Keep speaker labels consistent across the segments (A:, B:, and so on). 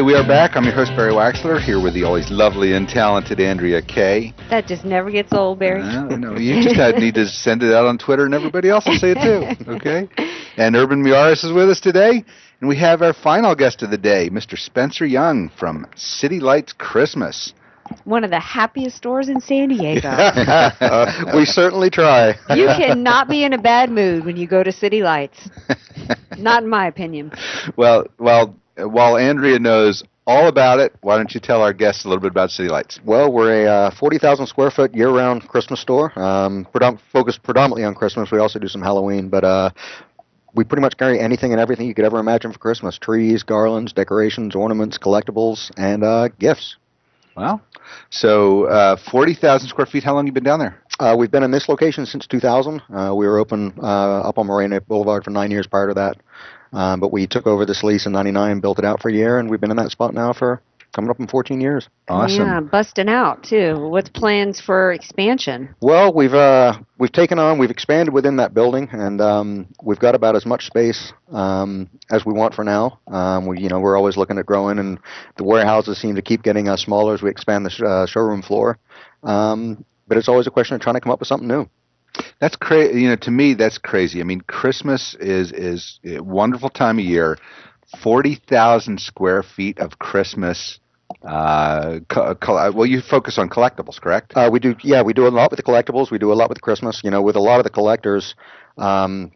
A: Okay, we are back. I'm your host, Barry Waxler, here with the always lovely and talented Andrea Kay.
B: That just never gets old, Barry.
A: No, you just need to send it out on Twitter, and everybody else will say it too, okay? And Urban Miaris is with us today, and we have our final guest of the day, Mr. Spencer Young from City Lights Christmas.
B: One of the happiest stores in San Diego.
C: We certainly try.
B: You cannot be in a bad mood when you go to City Lights. Not in my opinion.
A: Well, while Andrea knows all about it, why don't you tell our guests a little bit about City Lights?
C: Well, we're a 40,000 square foot year-round Christmas store, focused predominantly on Christmas. We also do some Halloween, but we pretty much carry anything and everything you could ever imagine for Christmas: trees, garlands, decorations, ornaments, collectibles, and gifts.
A: Wow. So 40,000 square feet, how long have you been down there?
C: We've been in this location since 2000. We were open up on Morena Boulevard for 9 years prior to that. But we took over this lease in 99, built it out for a year, and we've been in that spot now for coming up in 14 years.
A: Awesome.
B: Yeah, busting out, too. What's plans for expansion?
C: Well, we've expanded within that building, and we've got about as much space as we want for now. We're always looking at growing, and the warehouses seem to keep getting smaller as we expand the showroom floor. But it's always a question of trying to come up with something new.
A: That's crazy. To me, that's crazy. I mean, Christmas is a wonderful time of year. 40,000 square feet of Christmas. Well, you focus on collectibles, correct?
C: We do. Yeah, we do a lot with the collectibles. We do a lot with Christmas. With a lot of the collectors,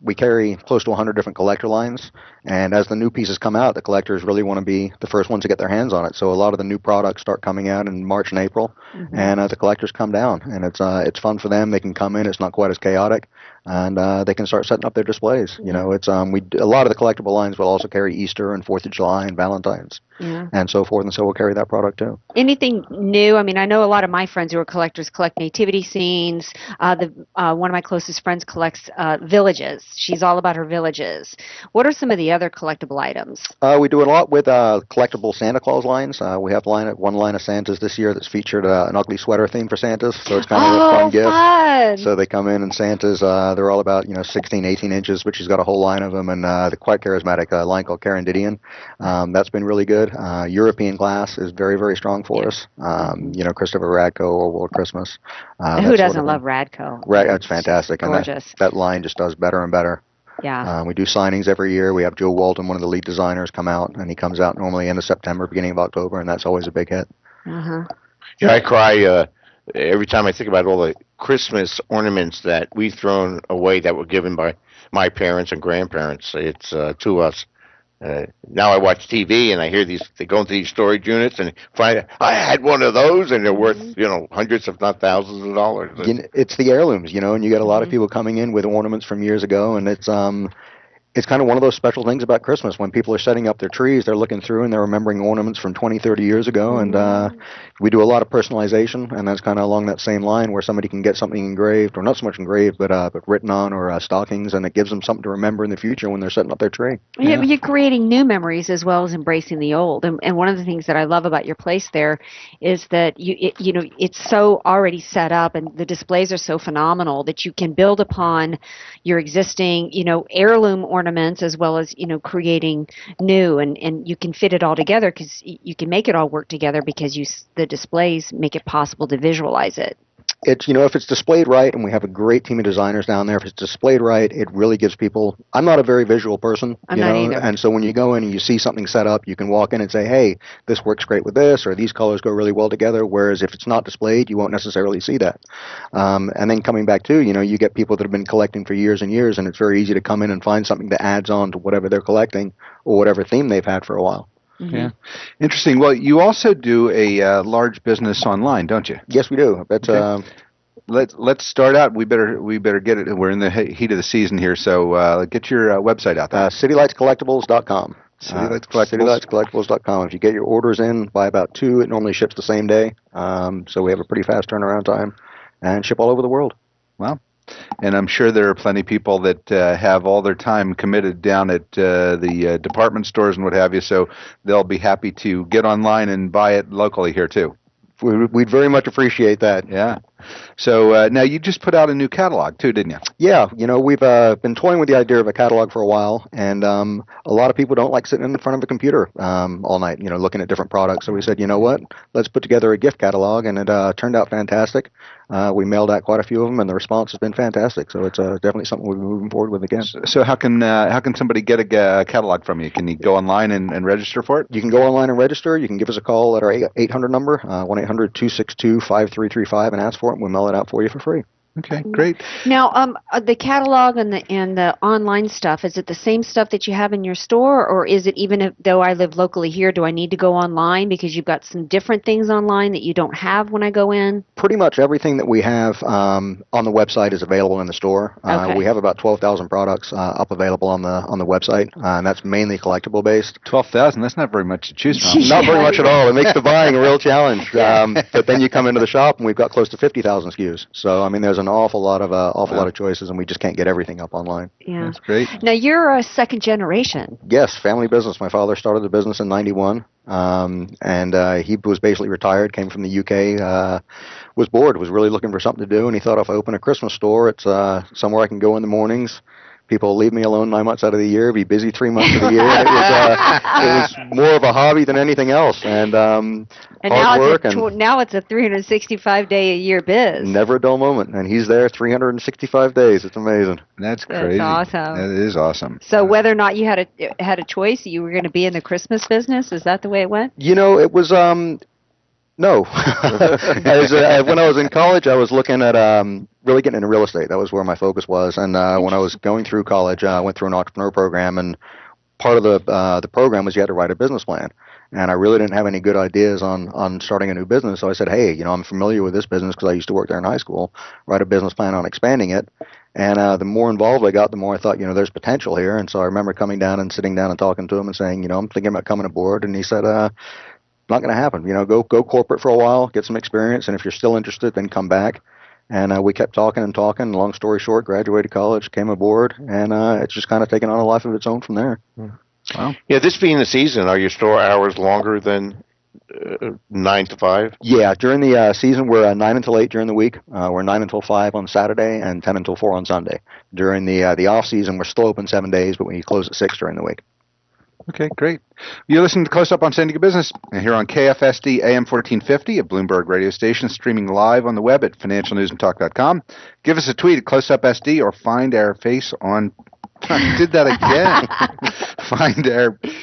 C: we carry close to 100 different collector lines. And as the new pieces come out, the collectors really want to be the first ones to get their hands on it. So a lot of the new products start coming out in March and April, and the collectors come down, and it's fun for them. They can come in. It's not quite as chaotic, and they can start setting up their displays. It's a lot of the collectible lines will also carry Easter and 4th of July and Valentine's, and so forth. And so we'll carry that product too.
B: Anything new? I mean, I know a lot of my friends who are collectors collect nativity scenes. One of my closest friends collects villages. She's all about her villages. What are some of the other collectible items?
C: We do a lot with collectible Santa Claus lines. We have one line of Santas this year that's featured an ugly sweater theme for Santas, so it's kind of a fun gift. So they come in Santas, they're all about 16, 18 inches, but she's got a whole line of them, and the quite charismatic line called Carandidian. That's been really good. European glass is very, very strong for us. Christopher Radko, Old World Christmas.
B: Who doesn't love Radko?
C: It's fantastic.
B: Gorgeous.
C: And that line just does better and better.
B: Yeah.
C: We do signings every year. We have Joe Walton, one of the lead designers, come out, and he comes out normally end of September, beginning of October, and that's always a big hit.
D: Yeah, I cry every time I think about all the Christmas ornaments that we've thrown away that were given by my parents and grandparents. It's to us. Now I watch TV and I hear they go into these storage units and find I had one of those and they're worth hundreds if not thousands of dollars.
C: It's the heirlooms, and you get a lot of people coming in with ornaments from years ago, and it's kind of one of those special things about Christmas. When people are setting up their trees, they're looking through and they're remembering ornaments from 20, 30 years ago. And we do a lot of personalization, and that's kind of along that same line where somebody can get something engraved, or not so much engraved, but written on, or stockings, and it gives them something to remember in the future when they're setting up their tree.
B: Yeah, but you're creating new memories as well as embracing the old. And one of the things that I love about your place there is that it's so already set up, and the displays are so phenomenal that you can build upon your existing, heirloom ornaments as well as, creating new, and you can fit it all together because you can make it all work together because the displays make it possible to visualize it.
C: It's, if it's displayed right, and we have a great team of designers down there, if it's displayed right, it really gives people, I'm not a very visual person,
B: I'm not either.
C: And so when you go in and you see something set up, you can walk in and say, hey, this works great with this, or these colors go really well together, whereas if it's not displayed, you won't necessarily see that. And then coming back to, you get people that have been collecting for years and years, and it's very easy to come in and find something that adds on to whatever they're collecting or whatever theme they've had for a while.
A: Yeah, interesting. Well, you also do a large business online, don't you?
C: Yes, we do. That's
A: Let's start out. We better get it. We're in the heat of the season here, so get your website out there.
C: CityLightsCollectibles.com. CityLightsCollectibles.com. If you get your orders in by about 2, it normally ships the same day. So we have a pretty fast turnaround time, and ship all over the world.
A: Wow. And I'm sure there are plenty of people that have all their time committed down at the department stores and what have you, so they'll be happy to get online and buy it locally here too.
C: We'd very much appreciate that.
A: Yeah. So now you just put out a new catalog too, didn't you?
C: Yeah, we've been toying with the idea of a catalog for a while, and a lot of people don't like sitting in front of a computer all night, looking at different products. So we said, you know what, let's put together a gift catalog, and it turned out fantastic. We mailed out quite a few of them, and the response has been fantastic. So it's definitely something we'll be moving forward with again.
A: So how can somebody get a catalog from you? Can you go online and register for it?
C: You can go online and register. You can give us a call at our 800 number, 1-800-262-5335, and ask for it, and we'll mail it out for you for free.
A: Okay, great.
B: Now, the catalog and the online stuff, is it the same stuff that you have in your store, or is it, even though I live locally here, do I need to go online because you've got some different things online that you don't have when I go in?
C: Pretty much everything that we have on the website is available in the store.
B: Okay.
C: We have about 12,000 products up available on the website, and that's mainly collectible based.
A: 12,000, that's not very much to choose from.
C: Not very much at all. It makes the buying a real challenge. But then you come into the shop, and we've got close to 50,000 SKUs. So, I mean, there's an awful lot of choices, and we just can't get everything up online.
B: Yeah,
A: that's great.
B: Now you're a second generation.
C: Yes, family business. My father started the business in '91, and he was basically retired. Came from the UK, was bored, was really looking for something to do, and he thought, if I open a Christmas store, it's somewhere I can go in the mornings. People will leave me alone 9 months out of the year, be busy 3 months of the year. It was more of a hobby than anything else, and hard work.
B: Now it's a 365-day-a-year biz.
C: Never a dull moment, and he's there 365 days. It's amazing.
A: That's crazy.
B: That's awesome.
A: That is awesome.
B: So whether or not you had a choice, you were going to be in the Christmas business. Is that the way it went?
C: It was no. When I was in college, I was looking at really getting into real estate. That was where my focus was. And when I was going through college, I went through an entrepreneur program, and part of the program was you had to write a business plan. And I really didn't have any good ideas on starting a new business. So I said, hey, I'm familiar with this business because I used to work there in high school. Write a business plan on expanding it. And the more involved I got, the more I thought, there's potential here. And so I remember coming down and sitting down and talking to him and saying, I'm thinking about coming aboard. And he said, not going to happen. Go corporate for a while, get some experience, and if you're still interested, then come back. And we kept talking and talking. Long story short, graduated college, came aboard, and it's just kind of taken on a life of its own from there.
D: Wow. Yeah, this being the season, are your store hours longer than 9 to 5?
C: Yeah, during the season, we're 9 until 8 during the week. We're 9 until 5 on Saturday and 10 until 4 on Sunday. During the off season, we're still open 7 days, but we close at 6 during the week.
A: Okay, great. You're listening to Close Up on San Diego Business, and here on KFSD AM 1450, a Bloomberg radio station, streaming live on the web at financialnewsandtalk.com. Give us a tweet at CloseUpSD, or find our face on... I did that again. Find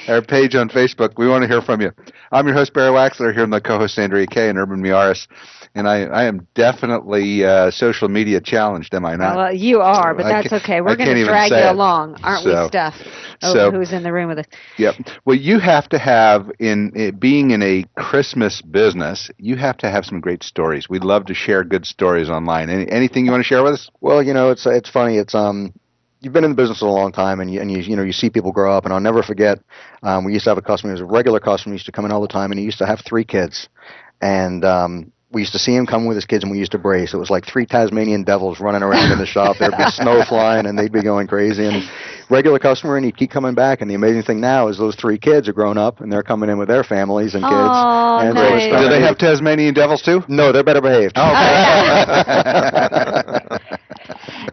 A: our page on Facebook. We want to hear from you. I'm your host, Barry Waxler, here with my co-host, Andrea Kay and Urban Miaris. And I am definitely social media challenged, am I not?
B: Well, you are, but that's okay. We're going to drag you along, aren't we, Steph? Who's in the room with us?
A: Yep. Well, you have to have, being in a Christmas business, you have to have some great stories. We'd love to share good stories online. Anything you want to share with us?
C: Well, it's funny. It's you've been in the business a long time, and you see people grow up. And I'll never forget, we used to have a customer, he was a regular customer, he used to come in all the time, and he used to have 3 kids, and we used to see him come with his kids, and we used to brace. It was like 3 Tasmanian devils running around in the shop. There'd be snow flying, and they'd be going crazy. And regular customer, and he'd keep coming back. And the amazing thing now is those 3 kids are grown up, and they're coming in with their families and kids.
B: Oh,
C: and
B: nice.
A: Do they have Tasmanian devils too?
C: No, they're better behaved.
A: Oh,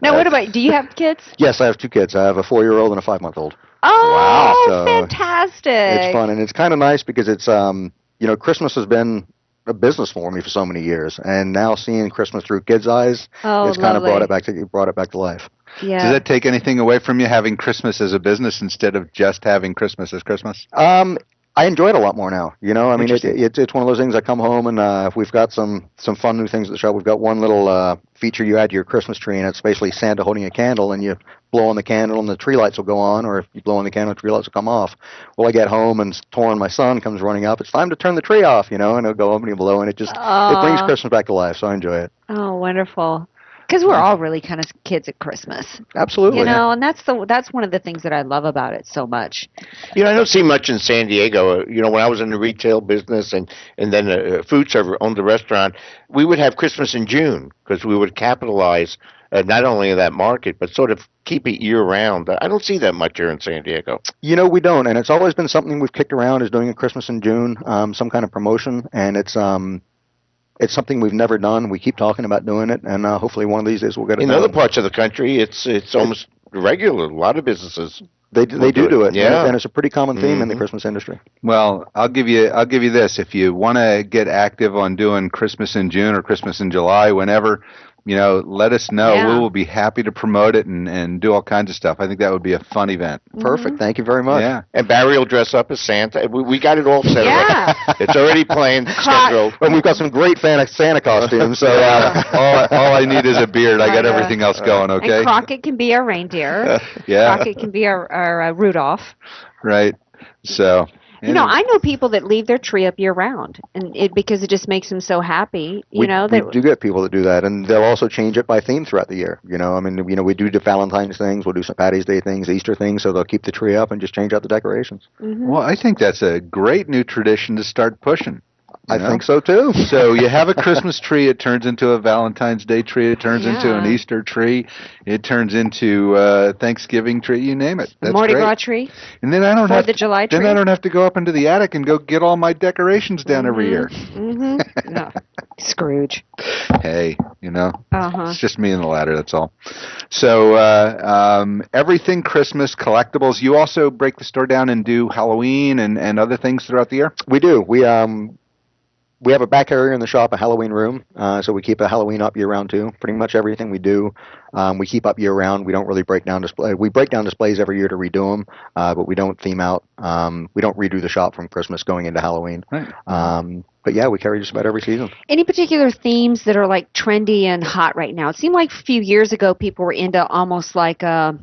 B: Now, what about, do you have kids?
C: Yes, I have 2 kids. I have a 4-year-old and a 5-month-old.
B: Oh,
A: wow.
C: So
B: fantastic.
C: It's fun, and it's kind of nice because it's, Christmas has been a business for me for so many years, and now seeing Christmas through kids' eyes, it's kind of brought it back to life.
B: Yeah.
A: Does that take anything away from you, having Christmas as a business instead of just having Christmas as Christmas?
C: I enjoy it a lot more now. I mean, it's one of those things. I come home, and if we've got some fun new things at the shop, we've got one little feature you add to your Christmas tree, and it's basically Santa holding a candle, and you blow on the candle, and the tree lights will go on, or if you blow on the candle, the tree lights will come off. Well, I get home, and Torrin, my son, comes running up. It's time to turn the tree off, and he'll go up and he'll blow, and it brings Christmas back to life, so I enjoy it.
B: Oh, wonderful. Because we're all really kind of kids at Christmas.
C: Absolutely.
B: And that's one of the things that I love about it so much.
D: I don't see much in San Diego. When I was in the retail business and then a food server owned a restaurant, we would have Christmas in June because we would capitalize not only in that market, but sort of keep it year-round. I don't see that much here in San Diego.
C: We don't, and it's always been something we've kicked around, is doing a Christmas in June, some kind of promotion, and it's it's something we've never done. We keep talking about doing it, and hopefully one of these days we'll get it
D: In
C: done.
D: other parts of the country, it's almost regular. A lot of businesses.
C: They do it,
D: Yeah.
C: and it's a pretty common theme in the Christmas industry.
A: Well, I'll give you this. If you want to get active on doing Christmas in June or Christmas in July, whenever, let us know.
B: Yeah.
A: We will be happy to promote it and do all kinds of stuff. I think that would be a fun event.
C: Perfect. Thank you very much.
A: Yeah.
D: And Barry will dress up as Santa. We got it all set
B: Yeah.
D: up. It's already planned, scheduled.
C: And we've got some great Santa costumes. So
A: all I need is a beard. I got everything else going. Okay.
B: And Crockett can be our reindeer.
A: Yeah.
B: Crockett can be our Rudolph.
A: Right. So.
B: I know people that leave their tree up year round, and because it just makes them so happy.
C: we do get people that do that, and they'll also change it by theme throughout the year. We do the Valentine's things, we'll do some Patty's Day things, Easter things, so they'll keep the tree up and just change out the decorations.
B: Mm-hmm.
A: Well, I think that's a great new tradition to start pushing.
C: I think so too.
A: So you have a Christmas tree, it turns into a Valentine's Day tree, it turns into an Easter tree, it turns into a Thanksgiving tree, you name it. That's
B: Mardi
A: great.
B: Gras tree.
A: And then I don't have
B: the July tree.
A: Then I don't have to go up into the attic and go get all my decorations down every year.
B: Mm-hmm. No, Scrooge.
A: Hey,
B: Uh-huh.
A: it's just me and the ladder. That's all. So everything Christmas collectibles. You also break the store down and do Halloween and other things throughout the year.
C: We do. We have a back area in the shop, a Halloween room, so we keep a Halloween up year-round too. Pretty much everything we do, we keep up year-round. We don't really break down display. We break down displays every year to redo them, but we don't theme out. We don't redo the shop from Christmas going into Halloween.
A: Right.
C: But yeah, we carry just about every season.
B: Any particular themes that are like trendy and hot right now? It seemed like a few years ago people were into almost like a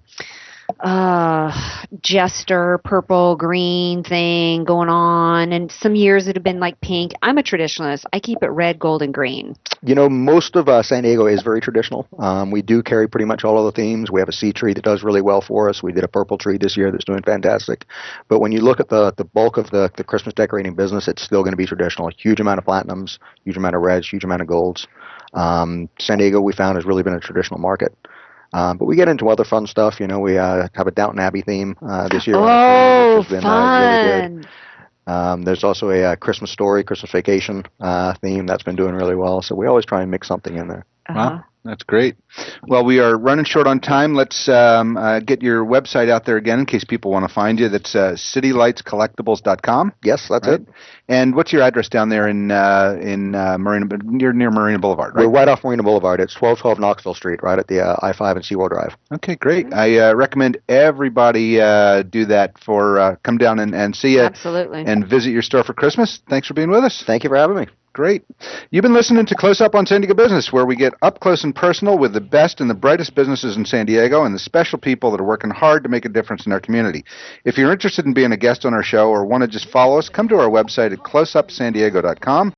B: jester purple green thing going on, and some years it had been like pink. I'm a traditionalist. I keep it red, gold, and green.
C: Most of San Diego is very traditional. We do carry pretty much all of the themes. We have a sea tree that does really well for us. We did a purple tree this year that's doing fantastic. But when you look at the bulk of the Christmas decorating business, it's still going to be traditional. A huge amount of platinums, huge amount of reds, huge amount of golds. San Diego, we found, has really been a traditional market. But we get into other fun stuff. We have a Downton Abbey theme this year.
B: Oh,
C: which has been
B: fun!
C: really good. There's also a Christmas Story, Christmas Vacation theme that's been doing really well. So we always try and mix something in there.
A: Wow, that's great. Well, we are running short on time. Let's get your website out there again in case people want to find you. That's citylightscollectibles.com.
C: Yes, that's it.
A: And what's your address down there in Marina? You're near Marina Boulevard, right?
C: We're right off Marina Boulevard. It's 1212 Knoxville Street, right at the I-5 and Seawall Drive.
A: Okay, great. I recommend everybody do that for come down and see you.
B: Absolutely.
A: And visit your store for Christmas. Thanks for being with us.
C: Thank you for having me.
A: Great. You've been listening to Close Up on San Diego Business, where we get up close and personal with the best and the brightest businesses in San Diego and the special people that are working hard to make a difference in our community. If you're interested in being a guest on our show or want to just follow us, come to our website at closeupsandiego.com